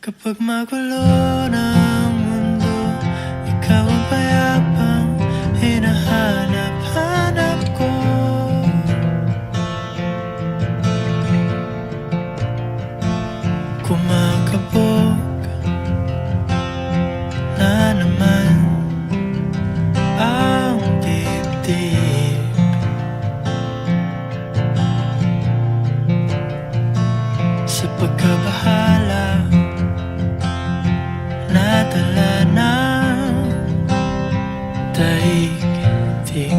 Kapag magulo ng mundo, ikaw ang payapang hinahanap-hanap ko. Kumakabog na naman ang dibdib. Sa pagkabahala, nadala ng daigdig.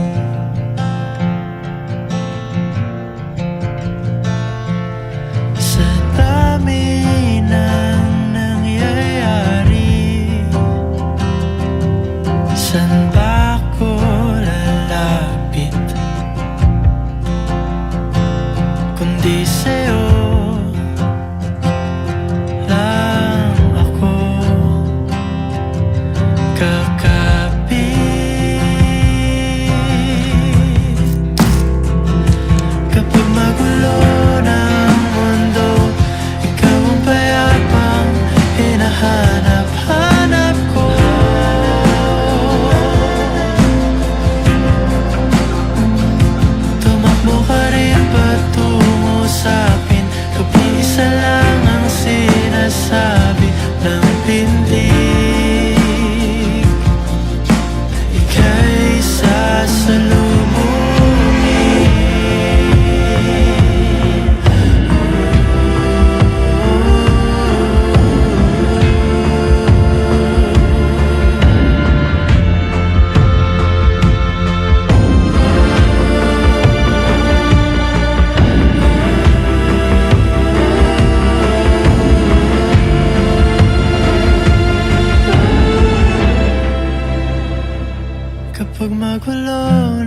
Sa dami ng nangyayari, saan ba ako lalapit kundi sa'yo lang ako kakapit. Kapag magulo ng mundo, ikaw ang payapang hinahanap-hanap ko. Tumakbo ka rin patungo sa'kin, kapag isa lang ang sinasabi ng pindig. Ika'y sasalubungin. Kapag magulo